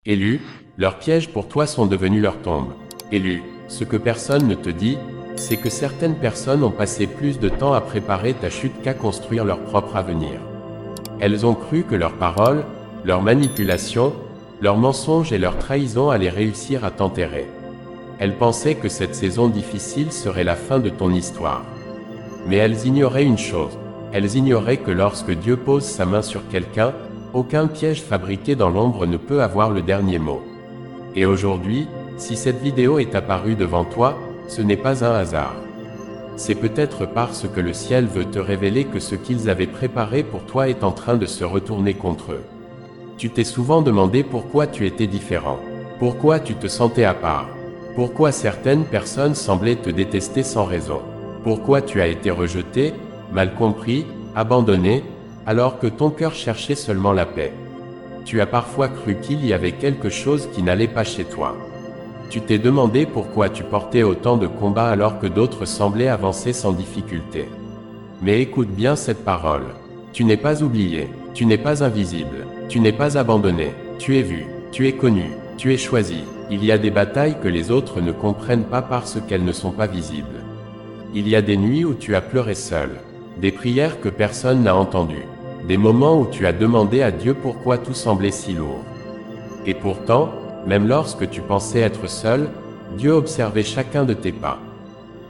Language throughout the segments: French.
Élu, leurs pièges pour toi sont devenus leur tombe. Élu, ce que personne ne te dit, c'est que certaines personnes ont passé plus de temps à préparer ta chute qu'à construire leur propre avenir. Elles ont cru que leurs paroles, leurs manipulations, leurs mensonges et leurs trahisons allaient réussir à t'enterrer. Elles pensaient que cette saison difficile serait la fin de ton histoire. Mais elles ignoraient une chose. Elles ignoraient que lorsque Dieu pose sa main sur quelqu'un, aucun piège fabriqué dans l'ombre ne peut avoir le dernier mot. Et aujourd'hui, si cette vidéo est apparue devant toi, ce n'est pas un hasard. C'est peut-être parce que le ciel veut te révéler que ce qu'ils avaient préparé pour toi est en train de se retourner contre eux. Tu t'es souvent demandé pourquoi tu étais différent. Pourquoi tu te sentais à part. Pourquoi certaines personnes semblaient te détester sans raison. Pourquoi tu as été rejeté, mal compris, abandonné, alors que ton cœur cherchait seulement la paix. Tu as parfois cru qu'il y avait quelque chose qui n'allait pas chez toi. Tu t'es demandé pourquoi tu portais autant de combats alors que d'autres semblaient avancer sans difficulté. Mais écoute bien cette parole. Tu n'es pas oublié, tu n'es pas invisible, tu n'es pas abandonné, tu es vu, tu es connu, tu es choisi. Il y a des batailles que les autres ne comprennent pas parce qu'elles ne sont pas visibles. Il y a des nuits où tu as pleuré seul, des prières que personne n'a entendues, des moments où tu as demandé à Dieu pourquoi tout semblait si lourd. Et pourtant, même lorsque tu pensais être seul, Dieu observait chacun de tes pas.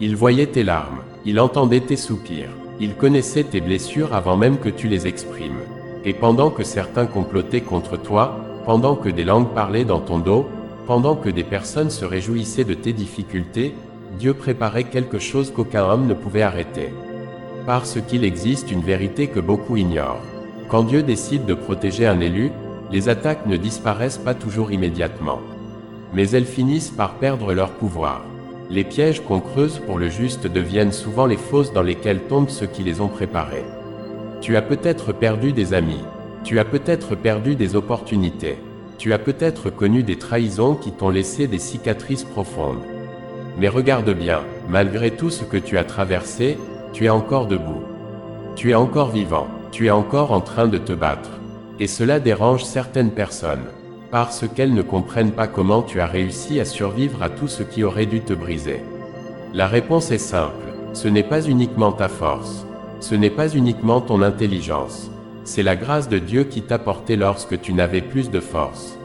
Il voyait tes larmes, il entendait tes soupirs, il connaissait tes blessures avant même que tu les exprimes. Et pendant que certains complotaient contre toi, pendant que des langues parlaient dans ton dos, pendant que des personnes se réjouissaient de tes difficultés, Dieu préparait quelque chose qu'aucun homme ne pouvait arrêter. Parce qu'il existe une vérité que beaucoup ignorent. Quand Dieu décide de protéger un élu, les attaques ne disparaissent pas toujours immédiatement. Mais elles finissent par perdre leur pouvoir. Les pièges qu'on creuse pour le juste deviennent souvent les fosses dans lesquelles tombent ceux qui les ont préparés. Tu as peut-être perdu des amis. Tu as peut-être perdu des opportunités. Tu as peut-être connu des trahisons qui t'ont laissé des cicatrices profondes. Mais regarde bien, malgré tout ce que tu as traversé, tu es encore debout. Tu es encore vivant. Tu es encore en train de te battre. Et cela dérange certaines personnes, parce qu'elles ne comprennent pas comment tu as réussi à survivre à tout ce qui aurait dû te briser. La réponse est simple, ce n'est pas uniquement ta force, ce n'est pas uniquement ton intelligence, c'est la grâce de Dieu qui t'a porté lorsque tu n'avais plus de force.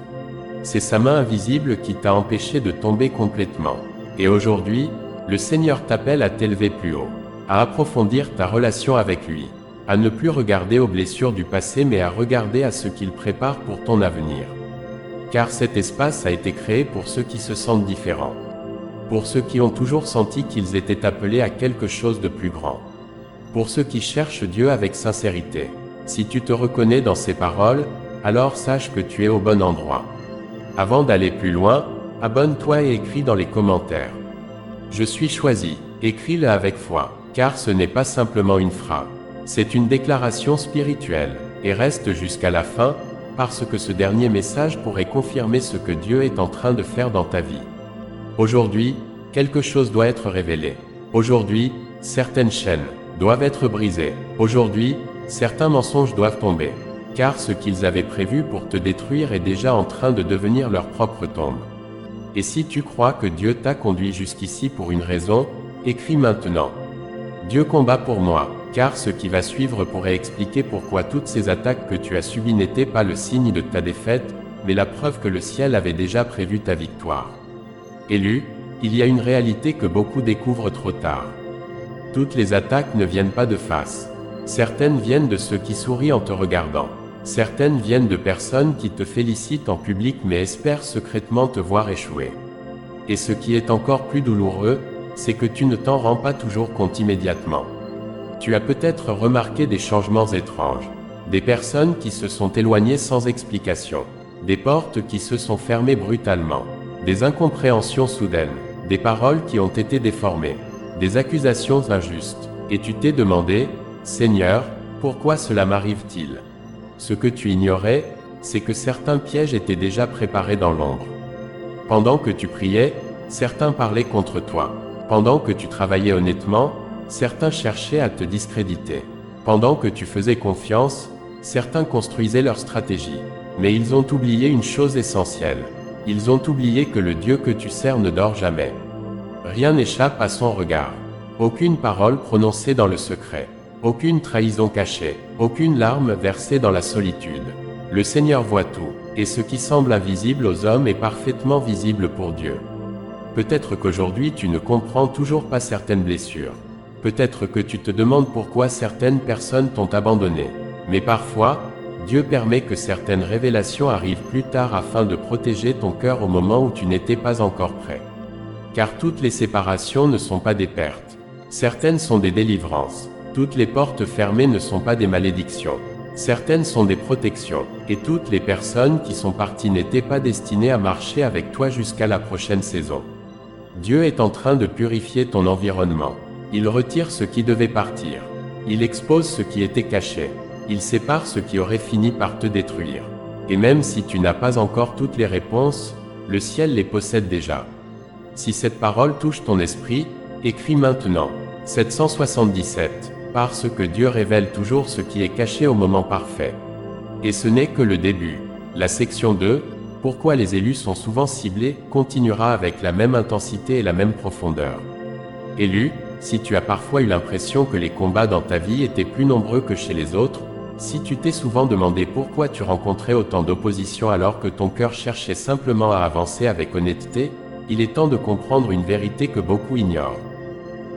C'est sa main invisible qui t'a empêché de tomber complètement. Et aujourd'hui, le Seigneur t'appelle à t'élever plus haut, à approfondir ta relation avec lui, à ne plus regarder aux blessures du passé mais à regarder à ce qu'il prépare pour ton avenir. Car cet espace a été créé pour ceux qui se sentent différents. Pour ceux qui ont toujours senti qu'ils étaient appelés à quelque chose de plus grand. Pour ceux qui cherchent Dieu avec sincérité. Si tu te reconnais dans ces paroles, alors sache que tu es au bon endroit. Avant d'aller plus loin, abonne-toi et écris dans les commentaires. Je suis choisi, écris-le avec foi, car ce n'est pas simplement une phrase. C'est une déclaration spirituelle, et reste jusqu'à la fin, parce que ce dernier message pourrait confirmer ce que Dieu est en train de faire dans ta vie. Aujourd'hui, quelque chose doit être révélé. Aujourd'hui, certaines chaînes doivent être brisées. Aujourd'hui, certains mensonges doivent tomber. Car ce qu'ils avaient prévu pour te détruire est déjà en train de devenir leur propre tombe. Et si tu crois que Dieu t'a conduit jusqu'ici pour une raison, écris maintenant. Dieu combat pour moi. Car ce qui va suivre pourrait expliquer pourquoi toutes ces attaques que tu as subies n'étaient pas le signe de ta défaite, mais la preuve que le ciel avait déjà prévu ta victoire. Élu, il y a une réalité que beaucoup découvrent trop tard. Toutes les attaques ne viennent pas de face. Certaines viennent de ceux qui sourient en te regardant. Certaines viennent de personnes qui te félicitent en public mais espèrent secrètement te voir échouer. Et ce qui est encore plus douloureux, c'est que tu ne t'en rends pas toujours compte immédiatement. Tu as peut-être remarqué des changements étranges, des personnes qui se sont éloignées sans explication, des portes qui se sont fermées brutalement, des incompréhensions soudaines, des paroles qui ont été déformées, des accusations injustes, et tu t'es demandé, Seigneur, pourquoi cela m'arrive-t-il? Ce que tu ignorais, c'est que certains pièges étaient déjà préparés dans l'ombre. Pendant que tu priais, certains parlaient contre toi. Pendant que tu travaillais honnêtement, certains cherchaient à te discréditer. Pendant que tu faisais confiance, certains construisaient leur stratégie. Mais ils ont oublié une chose essentielle. Ils ont oublié que le Dieu que tu sers ne dort jamais. Rien n'échappe à son regard. Aucune parole prononcée dans le secret. Aucune trahison cachée. Aucune larme versée dans la solitude. Le Seigneur voit tout, et ce qui semble invisible aux hommes est parfaitement visible pour Dieu. Peut-être qu'aujourd'hui tu ne comprends toujours pas certaines blessures. Peut-être que tu te demandes pourquoi certaines personnes t'ont abandonné. Mais parfois, Dieu permet que certaines révélations arrivent plus tard afin de protéger ton cœur au moment où tu n'étais pas encore prêt. Car toutes les séparations ne sont pas des pertes. Certaines sont des délivrances. Toutes les portes fermées ne sont pas des malédictions. Certaines sont des protections. Et toutes les personnes qui sont parties n'étaient pas destinées à marcher avec toi jusqu'à la prochaine saison. Dieu est en train de purifier ton environnement. Il retire ce qui devait partir. Il expose ce qui était caché. Il sépare ce qui aurait fini par te détruire. Et même si tu n'as pas encore toutes les réponses, le ciel les possède déjà. Si cette parole touche ton esprit, écris maintenant. 777. Parce que Dieu révèle toujours ce qui est caché au moment parfait. Et ce n'est que le début. La section 2, pourquoi les élus sont souvent ciblés, continuera avec la même intensité et la même profondeur. Élu, si tu as parfois eu l'impression que les combats dans ta vie étaient plus nombreux que chez les autres, si tu t'es souvent demandé pourquoi tu rencontrais autant d'opposition alors que ton cœur cherchait simplement à avancer avec honnêteté, il est temps de comprendre une vérité que beaucoup ignorent.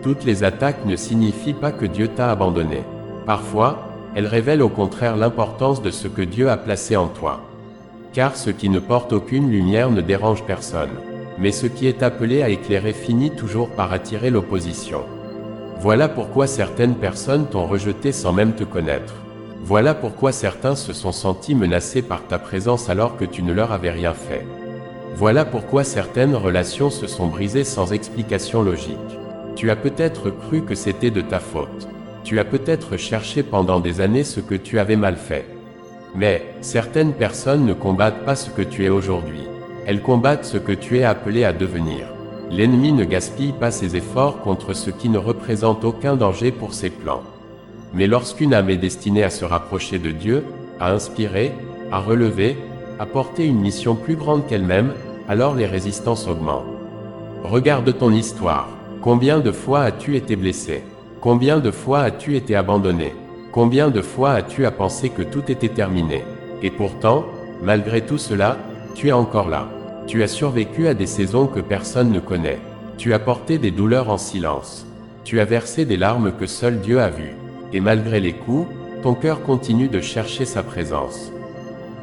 Toutes les attaques ne signifient pas que Dieu t'a abandonné. Parfois, elles révèlent au contraire l'importance de ce que Dieu a placé en toi. Car ce qui ne porte aucune lumière ne dérange personne. Mais ce qui est appelé à éclairer finit toujours par attirer l'opposition. Voilà pourquoi certaines personnes t'ont rejeté sans même te connaître. Voilà pourquoi certains se sont sentis menacés par ta présence alors que tu ne leur avais rien fait. Voilà pourquoi certaines relations se sont brisées sans explication logique. Tu as peut-être cru que c'était de ta faute. Tu as peut-être cherché pendant des années ce que tu avais mal fait. Mais, certaines personnes ne combattent pas ce que tu es aujourd'hui. Elles combattent ce que tu es appelé à devenir. L'ennemi ne gaspille pas ses efforts contre ce qui ne représente aucun danger pour ses plans. Mais lorsqu'une âme est destinée à se rapprocher de Dieu, à inspirer, à relever, à porter une mission plus grande qu'elle-même, alors les résistances augmentent. Regarde ton histoire. Combien de fois as-tu été blessé? Combien de fois as-tu été abandonné? Combien de fois as-tu à penser que tout était terminé? Et pourtant, malgré tout cela, tu es encore là. Tu as survécu à des saisons que personne ne connaît. Tu as porté des douleurs en silence. Tu as versé des larmes que seul Dieu a vues. Et malgré les coups, ton cœur continue de chercher sa présence.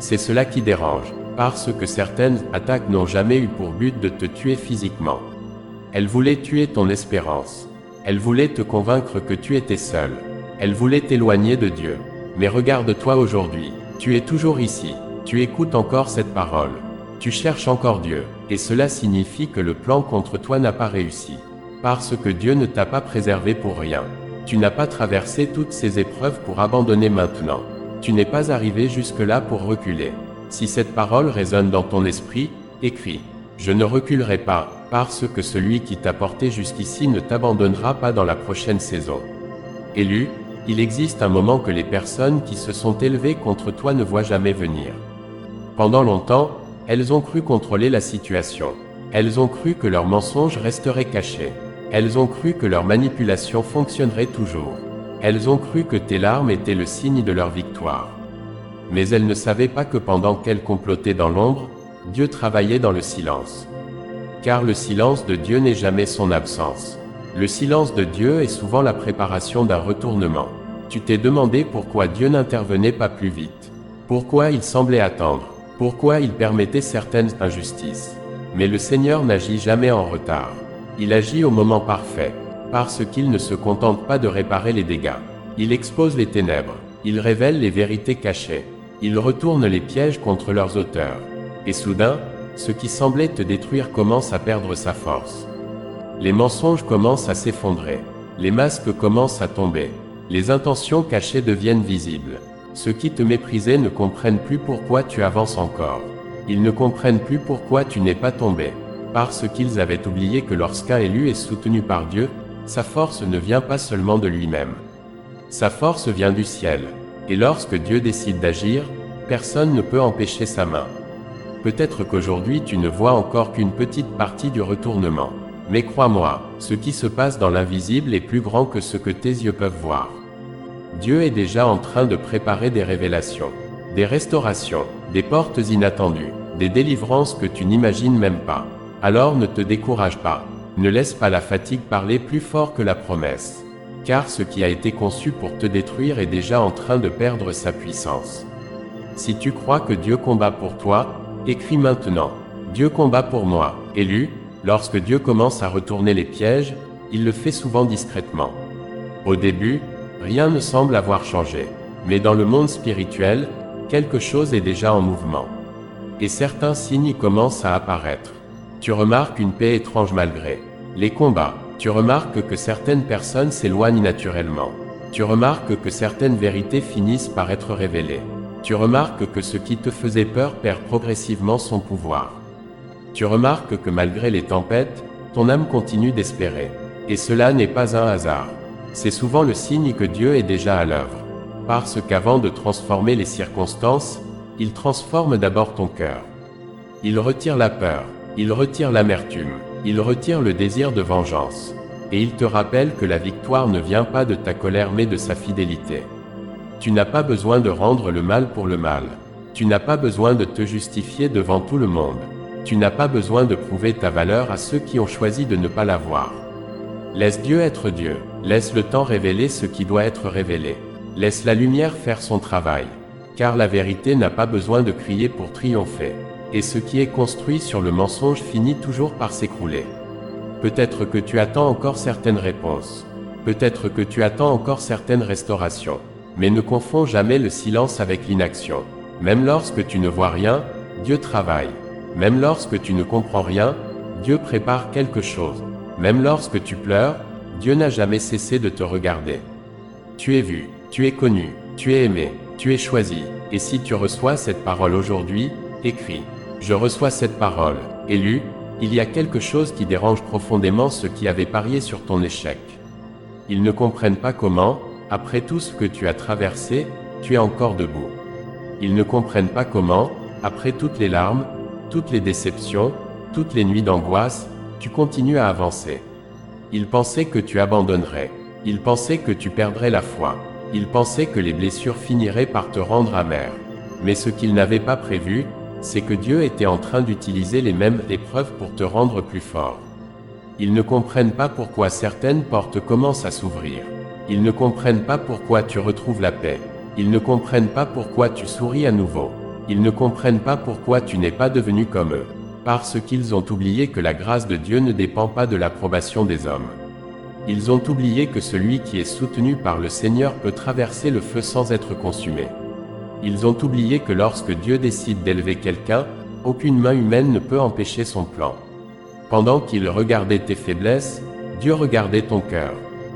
C'est cela qui dérange, parce que certaines attaques n'ont jamais eu pour but de te tuer physiquement. Elles voulaient tuer ton espérance. Elles voulaient te convaincre que tu étais seul. Elles voulaient t'éloigner de Dieu. Mais regarde-toi aujourd'hui. Tu es toujours ici. Tu écoutes encore cette parole. Tu cherches encore Dieu. Et cela signifie que le plan contre toi n'a pas réussi. Parce que Dieu ne t'a pas préservé pour rien. Tu n'as pas traversé toutes ces épreuves pour abandonner maintenant. Tu n'es pas arrivé jusque-là pour reculer. Si cette parole résonne dans ton esprit, écris. Je ne reculerai pas, parce que celui qui t'a porté jusqu'ici ne t'abandonnera pas dans la prochaine saison. Élu, il existe un moment que les personnes qui se sont élevées contre toi ne voient jamais venir. Pendant longtemps, elles ont cru contrôler la situation. Elles ont cru que leurs mensonges resteraient cachés. Elles ont cru que leur manipulation fonctionnerait toujours. Elles ont cru que tes larmes étaient le signe de leur victoire. Mais elles ne savaient pas que pendant qu'elles complotaient dans l'ombre, Dieu travaillait dans le silence. Car le silence de Dieu n'est jamais son absence. Le silence de Dieu est souvent la préparation d'un retournement. Tu t'es demandé pourquoi Dieu n'intervenait pas plus vite. Pourquoi il semblait attendre. Pourquoi il permettait certaines injustices. Mais le Seigneur n'agit jamais en retard. Il agit au moment parfait. Parce qu'il ne se contente pas de réparer les dégâts. Il expose les ténèbres. Il révèle les vérités cachées. Il retourne les pièges contre leurs auteurs. Et soudain, ce qui semblait te détruire commence à perdre sa force. Les mensonges commencent à s'effondrer. Les masques commencent à tomber. Les intentions cachées deviennent visibles. Ceux qui te méprisaient ne comprennent plus pourquoi tu avances encore. Ils ne comprennent plus pourquoi tu n'es pas tombé. Parce qu'ils avaient oublié que lorsqu'un élu est soutenu par Dieu, sa force ne vient pas seulement de lui-même. Sa force vient du ciel. Et lorsque Dieu décide d'agir, personne ne peut empêcher sa main. Peut-être qu'aujourd'hui tu ne vois encore qu'une petite partie du retournement. Mais crois-moi, ce qui se passe dans l'invisible est plus grand que ce que tes yeux peuvent voir. Dieu est déjà en train de préparer des révélations, des restaurations, des portes inattendues, des délivrances que tu n'imagines même pas. Alors ne te décourage pas, ne laisse pas la fatigue parler plus fort que la promesse. Car ce qui a été conçu pour te détruire est déjà en train de perdre sa puissance. Si tu crois que Dieu combat pour toi, écris maintenant. Dieu combat pour moi, élu. Lorsque Dieu commence à retourner les pièges, il le fait souvent discrètement. Au début, rien ne semble avoir changé. Mais dans le monde spirituel, quelque chose est déjà en mouvement. Et certains signes commencent à apparaître. Tu remarques une paix étrange malgré les combats. Tu remarques que certaines personnes s'éloignent naturellement. Tu remarques que certaines vérités finissent par être révélées. Tu remarques que ce qui te faisait peur perd progressivement son pouvoir. Tu remarques que malgré les tempêtes, ton âme continue d'espérer. Et cela n'est pas un hasard. C'est souvent le signe que Dieu est déjà à l'œuvre. Parce qu'avant de transformer les circonstances, il transforme d'abord ton cœur. Il retire la peur, il retire l'amertume, il retire le désir de vengeance. Et il te rappelle que la victoire ne vient pas de ta colère mais de sa fidélité. Tu n'as pas besoin de rendre le mal pour le mal. Tu n'as pas besoin de te justifier devant tout le monde. Tu n'as pas besoin de prouver ta valeur à ceux qui ont choisi de ne pas la voir. Laisse Dieu être Dieu. Laisse le temps révéler ce qui doit être révélé. Laisse la lumière faire son travail. Car la vérité n'a pas besoin de crier pour triompher. Et ce qui est construit sur le mensonge finit toujours par s'écrouler. Peut-être que tu attends encore certaines réponses. Peut-être que tu attends encore certaines restaurations. Mais ne confonds jamais le silence avec l'inaction. Même lorsque tu ne vois rien, Dieu travaille. Même lorsque tu ne comprends rien, Dieu prépare quelque chose. Même lorsque tu pleures, Dieu n'a jamais cessé de te regarder. Tu es vu, tu es connu, tu es aimé, tu es choisi. Et si tu reçois cette parole aujourd'hui, écris. Je reçois cette parole. Élu, il y a quelque chose qui dérange profondément ceux qui avaient parié sur ton échec. Ils ne comprennent pas comment, après tout ce que tu as traversé, tu es encore debout. Ils ne comprennent pas comment, après toutes les larmes, toutes les déceptions, toutes les nuits d'angoisse, tu continues à avancer. Ils pensaient que tu abandonnerais. Ils pensaient que tu perdrais la foi. Ils pensaient que les blessures finiraient par te rendre amer. Mais ce qu'ils n'avaient pas prévu, c'est que Dieu était en train d'utiliser les mêmes épreuves pour te rendre plus fort. Ils ne comprennent pas pourquoi certaines portes commencent à s'ouvrir. Ils ne comprennent pas pourquoi tu retrouves la paix. Ils ne comprennent pas pourquoi tu souris à nouveau. Ils ne comprennent pas pourquoi tu n'es pas devenu comme eux. Parce qu'ils ont oublié que la grâce de Dieu ne dépend pas de l'approbation des hommes. Ils ont oublié que celui qui est soutenu par le Seigneur peut traverser le feu sans être consumé. Ils ont oublié que lorsque Dieu décide d'élever quelqu'un, aucune main humaine ne peut empêcher son plan. Pendant qu'il regardait tes faiblesses, Dieu regardait ton cœur.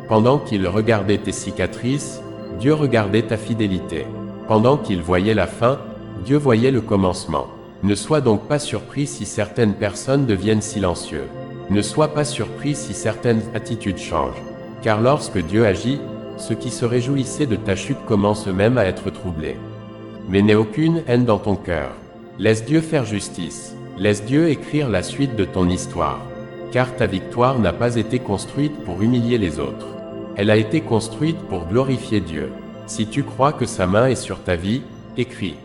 Pendant qu'il regardait tes cicatrices, Dieu regardait ta fidélité. Pendant qu'il voyait la fin, Dieu voyait le commencement. Ne sois donc pas surpris si certaines personnes deviennent silencieuses. Ne sois pas surpris si certaines attitudes changent. Car lorsque Dieu agit, ceux qui se réjouissaient de ta chute commencent eux-mêmes à être troublés. Mais n'aie aucune haine dans ton cœur. Laisse Dieu faire justice. Laisse Dieu écrire la suite de ton histoire. Car ta victoire n'a pas été construite pour humilier les autres. Elle a été construite pour glorifier Dieu. Si tu crois que sa main est sur ta vie, écris.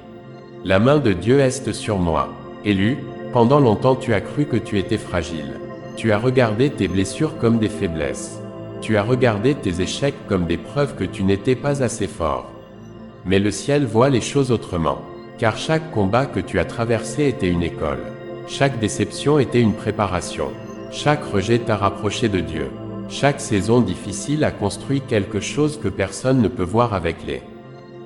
La main de Dieu est sur moi. Élu, pendant longtemps tu as cru que tu étais fragile. Tu as regardé tes blessures comme des faiblesses. Tu as regardé tes échecs comme des preuves que tu n'étais pas assez fort. Mais le ciel voit les choses autrement. Car chaque combat que tu as traversé était une école. Chaque déception était une préparation. Chaque rejet t'a rapproché de Dieu. Chaque saison difficile a construit quelque chose que personne ne peut voir avec les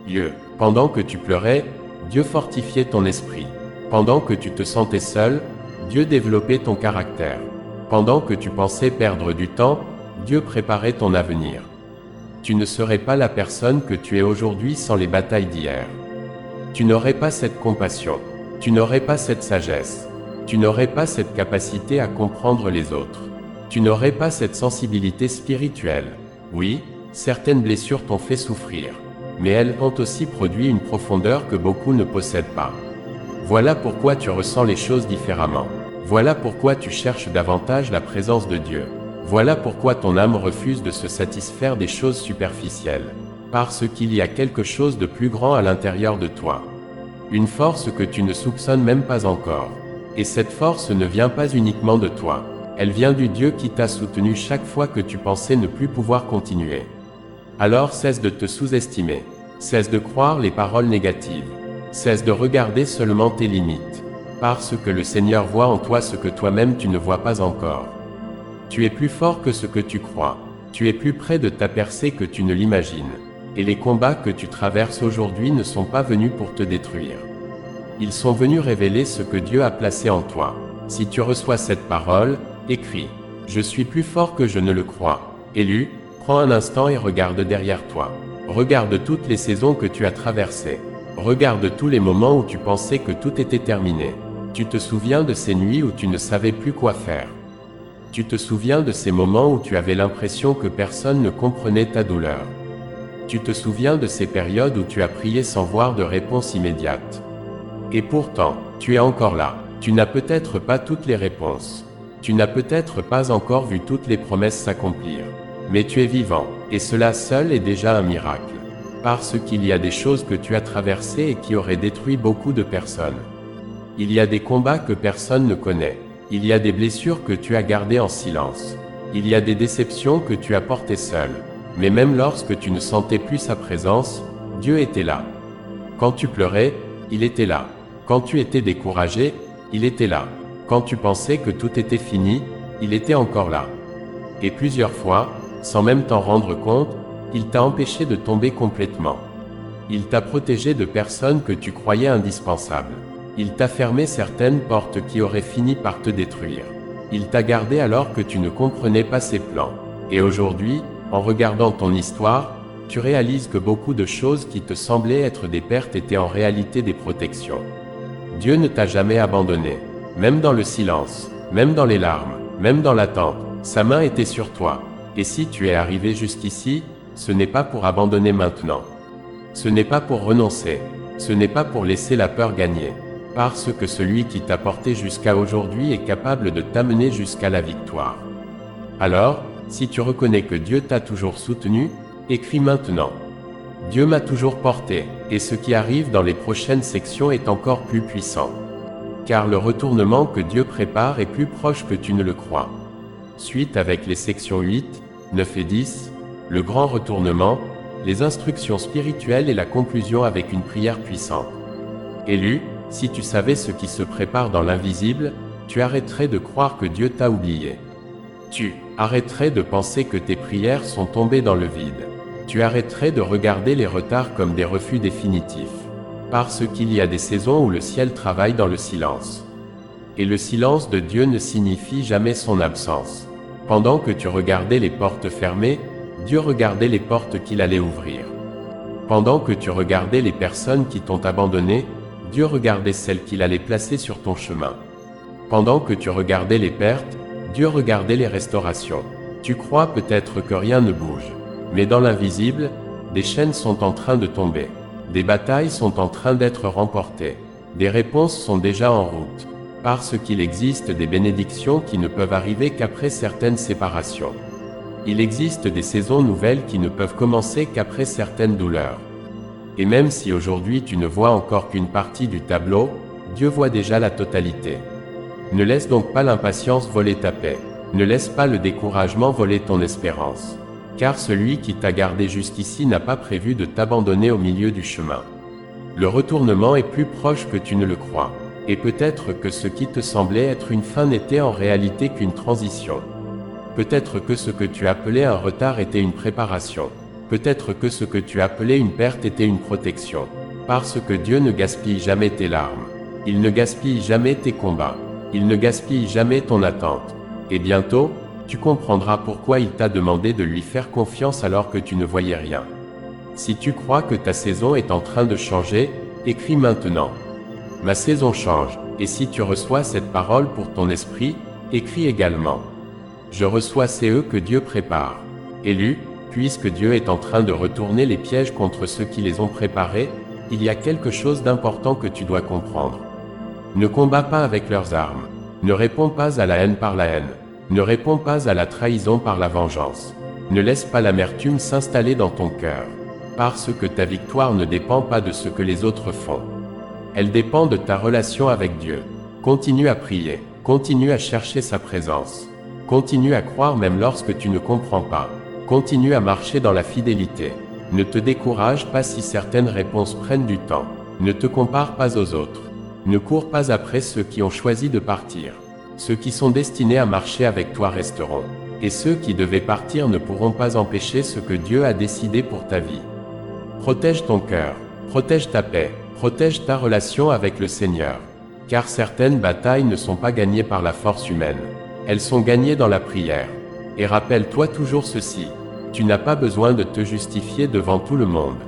yeux. Pendant que tu pleurais, Dieu fortifiait ton esprit. Pendant que tu te sentais seul, Dieu développait ton caractère. Pendant que tu pensais perdre du temps, Dieu préparait ton avenir. Tu ne serais pas la personne que tu es aujourd'hui sans les batailles d'hier. Tu n'aurais pas cette compassion. Tu n'aurais pas cette sagesse. Tu n'aurais pas cette capacité à comprendre les autres. Tu n'aurais pas cette sensibilité spirituelle. Oui, certaines blessures t'ont fait souffrir. mais elles ont aussi produit une profondeur que beaucoup ne possèdent pas. Voilà pourquoi tu ressens les choses différemment. Voilà pourquoi tu cherches davantage la présence de Dieu. Voilà pourquoi ton âme refuse de se satisfaire des choses superficielles. Parce qu'il y a quelque chose de plus grand à l'intérieur de toi. Une force que tu ne soupçonnes même pas encore. Et cette force ne vient pas uniquement de toi. Elle vient du Dieu qui t'a soutenu chaque fois que tu pensais ne plus pouvoir continuer. Alors cesse de te sous-estimer. Cesse de croire les paroles négatives. Cesse de regarder seulement tes limites. Parce que le Seigneur voit en toi ce que toi-même tu ne vois pas encore. Tu es plus fort que ce que tu crois. Tu es plus près de ta percée que tu ne l'imagines. Et les combats que tu traverses aujourd'hui ne sont pas venus pour te détruire. Ils sont venus révéler ce que Dieu a placé en toi. Si tu reçois cette parole, écris. Je suis plus fort que je ne le crois. Élu, prends un instant et regarde derrière toi. Regarde toutes les saisons que tu as traversées. Regarde tous les moments où tu pensais que tout était terminé. Tu te souviens de ces nuits où tu ne savais plus quoi faire. Tu te souviens de ces moments où tu avais l'impression que personne ne comprenait ta douleur. Tu te souviens de ces périodes où tu as prié sans voir de réponse immédiate. Et pourtant, tu es encore là. Tu n'as peut-être pas toutes les réponses. Tu n'as peut-être pas encore vu toutes les promesses s'accomplir. Mais tu es vivant, et cela seul est déjà un miracle. Parce qu'il y a des choses que tu as traversées et qui auraient détruit beaucoup de personnes. Il y a des combats que personne ne connaît. Il y a des blessures que tu as gardées en silence. Il y a des déceptions que tu as portées seul. Mais même lorsque tu ne sentais plus sa présence, Dieu était là. Quand tu pleurais, il était là. Quand tu étais découragé, il était là. Quand tu pensais que tout était fini, il était encore là. Et plusieurs fois, sans même t'en rendre compte, il t'a empêché de tomber complètement. Il t'a protégé de personnes que tu croyais indispensables. Il t'a fermé certaines portes qui auraient fini par te détruire. Il t'a gardé alors que tu ne comprenais pas ses plans. Et aujourd'hui, en regardant ton histoire, tu réalises que beaucoup de choses qui te semblaient être des pertes étaient en réalité des protections. Dieu ne t'a jamais abandonné. Même dans le silence, même dans les larmes, même dans l'attente, sa main était sur toi. Et si tu es arrivé jusqu'ici, ce n'est pas pour abandonner maintenant. Ce n'est pas pour renoncer. Ce n'est pas pour laisser la peur gagner. Parce que celui qui t'a porté jusqu'à aujourd'hui est capable de t'amener jusqu'à la victoire. Alors, si tu reconnais que Dieu t'a toujours soutenu, écris maintenant. Dieu m'a toujours porté, et ce qui arrive dans les prochaines sections est encore plus puissant. Car le retournement que Dieu prépare est plus proche que tu ne le crois. Suite avec les sections 8, 9 et 10, le grand retournement, les instructions spirituelles et la conclusion avec une prière puissante. Élu, si tu savais ce qui se prépare dans l'invisible, tu arrêterais de croire que Dieu t'a oublié. Tu arrêterais de penser que tes prières sont tombées dans le vide. Tu arrêterais de regarder les retards comme des refus définitifs. Parce qu'il y a des saisons où le ciel travaille dans le silence. Et le silence de Dieu ne signifie jamais son absence. Pendant que tu regardais les portes fermées, Dieu regardait les portes qu'il allait ouvrir. Pendant que tu regardais les personnes qui t'ont abandonné, Dieu regardait celles qu'il allait placer sur ton chemin. Pendant que tu regardais les pertes, Dieu regardait les restaurations. Tu crois peut-être que rien ne bouge. Mais dans l'invisible, des chaînes sont en train de tomber. Des batailles sont en train d'être remportées. Des réponses sont déjà en route. Parce qu'il existe des bénédictions qui ne peuvent arriver qu'après certaines séparations. Il existe des saisons nouvelles qui ne peuvent commencer qu'après certaines douleurs. Et même si aujourd'hui tu ne vois encore qu'une partie du tableau, Dieu voit déjà la totalité. Ne laisse donc pas l'impatience voler ta paix. Ne laisse pas le découragement voler ton espérance. Car celui qui t'a gardé jusqu'ici n'a pas prévu de t'abandonner au milieu du chemin. Le retournement est plus proche que tu ne le crois. Et peut-être que ce qui te semblait être une fin n'était en réalité qu'une transition. Peut-être que ce que tu appelais un retard était une préparation. Peut-être que ce que tu appelais une perte était une protection. Parce que Dieu ne gaspille jamais tes larmes. Il ne gaspille jamais tes combats. Il ne gaspille jamais ton attente. Et bientôt, tu comprendras pourquoi il t'a demandé de lui faire confiance alors que tu ne voyais rien. Si tu crois que ta saison est en train de changer, écris maintenant. Ma saison change, et si tu reçois cette parole pour ton esprit, écris également. Je reçois CE que Dieu prépare. Élu, Puisque Dieu est en train de retourner les pièges contre ceux qui les ont préparés, il y a quelque chose d'important que tu dois comprendre. Ne combats pas avec leurs armes. Ne réponds pas à la haine par la haine. Ne réponds pas à la trahison par la vengeance. Ne laisse pas l'amertume s'installer dans ton cœur. Parce que ta victoire ne dépend pas de ce que les autres font. Elle dépend de ta relation avec Dieu. Continue à prier. Continue à chercher sa présence. Continue à croire même lorsque tu ne comprends pas. Continue à marcher dans la fidélité. Ne te décourage pas si certaines réponses prennent du temps. Ne te compare pas aux autres. Ne cours pas après ceux qui ont choisi de partir. Ceux qui sont destinés à marcher avec toi resteront. Et ceux qui devaient partir ne pourront pas empêcher ce que Dieu a décidé pour ta vie. Protège ton cœur. Protège ta paix. Protège ta relation avec le Seigneur. Car certaines batailles ne sont pas gagnées par la force humaine. Elles sont gagnées dans la prière. Et rappelle-toi toujours ceci. Tu n'as pas besoin de te justifier devant tout le monde.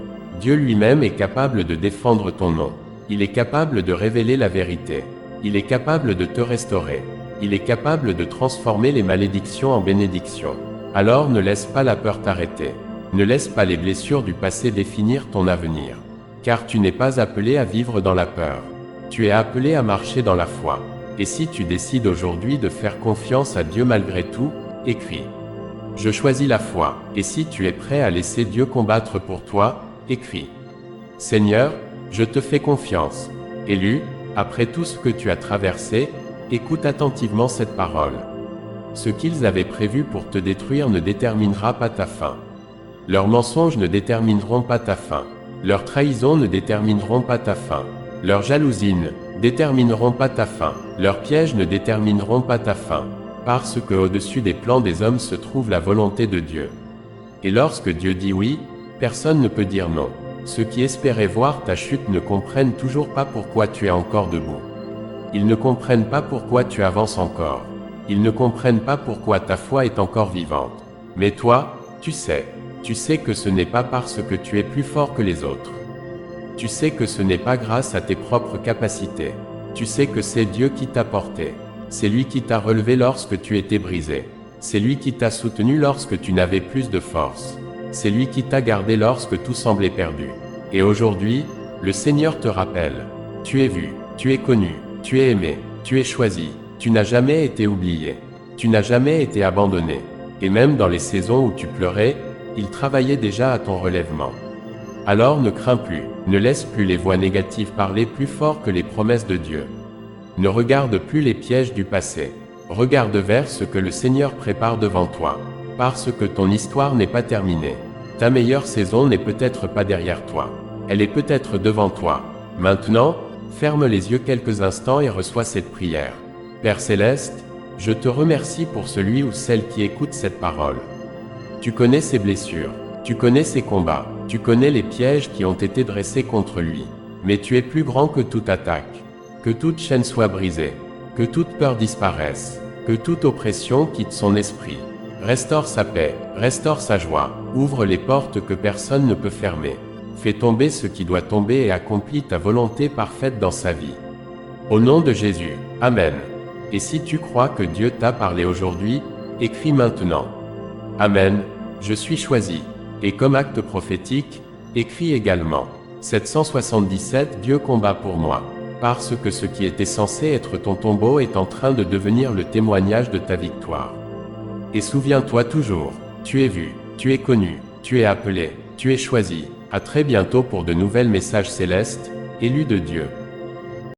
Dieu lui-même est capable de défendre ton nom. Il est capable de révéler la vérité. Il est capable de te restaurer. Il est capable de transformer les malédictions en bénédictions. Alors ne laisse pas la peur t'arrêter. Ne laisse pas les blessures du passé définir ton avenir. Car tu n'es pas appelé à vivre dans la peur. Tu es appelé à marcher dans la foi. Et si tu décides aujourd'hui de faire confiance à Dieu malgré tout, écris. Je choisis la foi. Et si tu es prêt à laisser Dieu combattre pour toi, écris. Seigneur, je te fais confiance. Élu, après tout ce que tu as traversé, écoute attentivement cette parole. Ce qu'ils avaient prévu pour te détruire ne déterminera pas ta fin. Leurs mensonges ne détermineront pas ta fin. Leurs trahisons ne détermineront pas ta fin. Leurs jalousies ne détermineront pas ta fin. Leurs pièges ne détermineront pas ta fin. Parce que au-dessus des plans des hommes se trouve la volonté de Dieu. Et lorsque Dieu dit oui, personne ne peut dire non. Ceux qui espéraient voir ta chute ne comprennent toujours pas pourquoi tu es encore debout. Ils ne comprennent pas pourquoi tu avances encore. Ils ne comprennent pas pourquoi ta foi est encore vivante. Mais toi, tu sais que ce n'est pas parce que tu es plus fort que les autres. Tu sais que ce n'est pas grâce à tes propres capacités. Tu sais que c'est Dieu qui t'a porté. C'est lui qui t'a relevé lorsque tu étais brisé. C'est lui qui t'a soutenu lorsque tu n'avais plus de force. C'est lui qui t'a gardé lorsque tout semblait perdu. Et aujourd'hui, le Seigneur te rappelle. Tu es vu, tu es connu, tu es aimé, tu es choisi, tu n'as jamais été oublié. Tu n'as jamais été abandonné. Et même dans les saisons où tu pleurais, il travaillait déjà à ton relèvement. Alors ne crains plus, ne laisse plus les voix négatives parler plus fort que les promesses de Dieu. Ne regarde plus les pièges du passé. Regarde vers ce que le Seigneur prépare devant toi. Parce que ton histoire n'est pas terminée. Ta meilleure saison n'est peut-être pas derrière toi. Elle est peut-être devant toi. Maintenant, ferme les yeux quelques instants et reçois cette prière. Père Céleste, je te remercie pour celui ou celle qui écoute cette parole. Tu connais ses blessures. Tu connais ses combats. Tu connais les pièges qui ont été dressés contre lui. Mais tu es plus grand que toute attaque. Que toute chaîne soit brisée. Que toute peur disparaisse. Que toute oppression quitte son esprit. Restaure sa paix, restaure sa joie, ouvre les portes que personne ne peut fermer. Fais tomber ce qui doit tomber et accomplis ta volonté parfaite dans sa vie. Au nom de Jésus, Amen. Et si tu crois que Dieu t'a parlé aujourd'hui, écris maintenant. Amen, je suis choisi. Et comme acte prophétique, écris également. 777 Dieu combat pour moi. Parce que ce qui était censé être ton tombeau est en train de devenir le témoignage de ta victoire. Et souviens-toi toujours, tu es vu, tu es connu, tu es appelé, tu es choisi. À très bientôt pour de nouvelles messages célestes, élus de Dieu.